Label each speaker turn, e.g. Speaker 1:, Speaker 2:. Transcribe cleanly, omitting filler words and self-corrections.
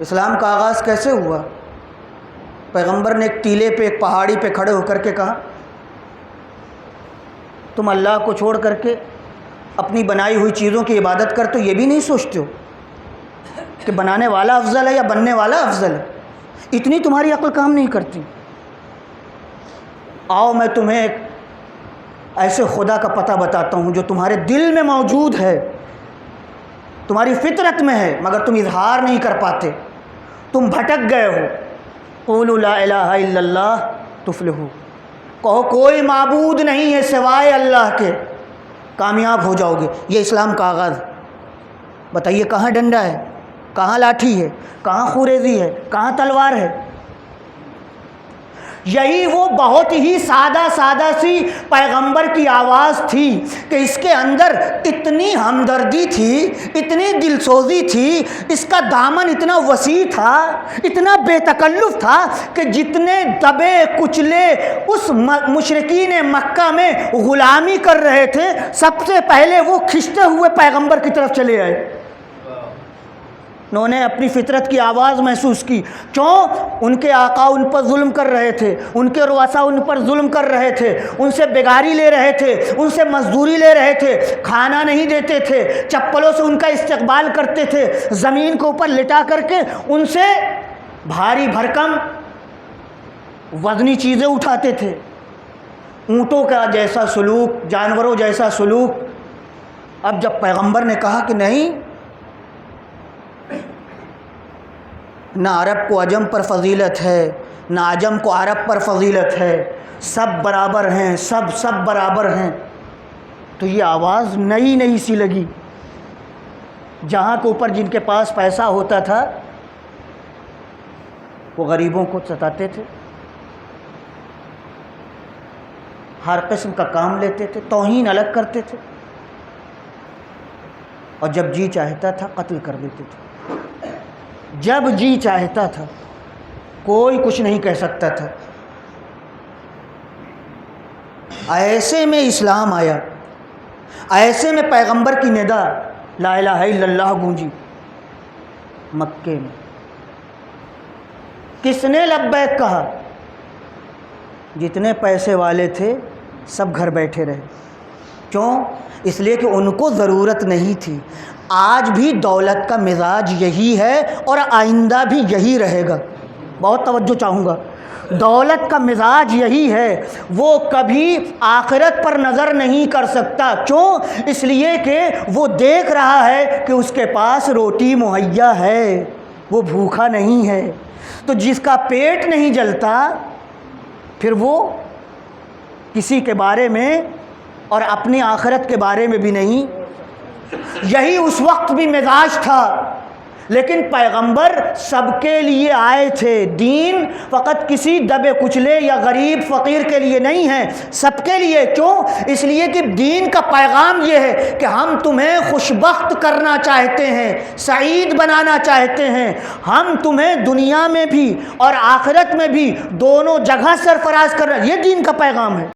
Speaker 1: اسلام کا آغاز کیسے ہوا؟ پیغمبر نے ایک ٹیلے پہ، ایک پہاڑی پہ کھڑے ہو کر کے کہا تم اللہ کو چھوڑ کر کے اپنی بنائی ہوئی چیزوں کی عبادت کرتے ہو، یہ بھی نہیں سوچتے ہو کہ بنانے والا افضل ہے یا بننے والا افضل ہے؟ اتنی تمہاری عقل کام نہیں کرتی؟ آؤ میں تمہیں ایک ایسے خدا کا پتہ بتاتا ہوں جو تمہارے دل میں موجود ہے، تمہاری فطرت میں ہے، مگر تم اظہار نہیں کر پاتے، تم بھٹک گئے ہو۔ قولوا لا الہ الا اللہ تفلحوا، کہو کوئی معبود نہیں ہے سوائے اللہ کے، کامیاب ہو جاؤ گے۔ یہ اسلام کا آغاز۔ بتائیے کہاں ڈنڈا ہے، کہاں لاٹھی ہے، کہاں خوریزی ہے، کہاں تلوار ہے؟ یہی وہ بہت ہی سادہ سی پیغمبر کی آواز تھی کہ اس کے اندر اتنی ہمدردی تھی، اتنی دلسوزی تھی، اس کا دامن اتنا وسیع تھا، اتنا بے تکلف تھا کہ جتنے دبے کچلے اس مشرکین مکہ میں غلامی کر رہے تھے، سب سے پہلے وہ کھنچتے ہوئے پیغمبر کی طرف چلے آئے۔ انہوں نے اپنی فطرت کی آواز محسوس کی۔ کیوں؟ ان کے آقا ان پر ظلم کر رہے تھے، ان کے رؤسا ان پر ظلم کر رہے تھے، ان سے بیگاری لے رہے تھے، ان سے مزدوری لے رہے تھے، کھانا نہیں دیتے تھے، چپلوں سے ان کا استقبال کرتے تھے، زمین کے اوپر لٹا کر کے ان سے بھاری بھرکم وزنی چیزیں اٹھاتے تھے، اونٹوں کا جیسا سلوک، جانوروں جیسا سلوک۔ اب جب پیغمبر نے کہا کہ نہیں، نہ عرب کو عجم پر فضیلت ہے، نہ عجم کو عرب پر فضیلت ہے، سب برابر ہیں، سب برابر ہیں، تو یہ آواز نئی سی لگی۔ جہاں کے اوپر جن کے پاس پیسہ ہوتا تھا وہ غریبوں کو ستاتے تھے، ہر قسم کا کام لیتے تھے، توہین الگ کرتے تھے، اور جب جی چاہتا تھا قتل کر دیتے تھے۔ جب جی چاہتا تھا، کوئی کچھ نہیں کہہ سکتا تھا۔ ایسے میں اسلام آیا، ایسے میں پیغمبر کی ندا لا الہ الا اللہ گونجی مکے میں۔ کس نے لبیک کہا؟ جتنے پیسے والے تھے سب گھر بیٹھے رہے۔ کیوں؟ اس لیے کہ ان کو ضرورت نہیں تھی۔ آج بھی دولت کا مزاج یہی ہے اور آئندہ بھی یہی رہے گا۔ بہت توجہ چاہوں گا۔ دولت کا مزاج یہی ہے، وہ کبھی آخرت پر نظر نہیں کر سکتا۔ کیوں؟ اس لیے کہ وہ دیکھ رہا ہے کہ اس کے پاس روٹی مہیا ہے، وہ بھوکا نہیں ہے۔ تو جس کا پیٹ نہیں جلتا، پھر وہ کسی کے بارے میں اور اپنی آخرت کے بارے میں بھی نہیں۔ یہی اس وقت بھی مزاج تھا، لیکن پیغمبر سب کے لیے آئے تھے۔ دین فقط کسی دبے کچلے یا غریب فقیر کے لیے نہیں ہے، سب کے لیے۔ کیوں؟ اس لیے کہ دین کا پیغام یہ ہے کہ ہم تمہیں خوشبخت کرنا چاہتے ہیں، سعید بنانا چاہتے ہیں، ہم تمہیں دنیا میں بھی اور آخرت میں بھی دونوں جگہ سرفراز کرنا، یہ دین کا پیغام ہے۔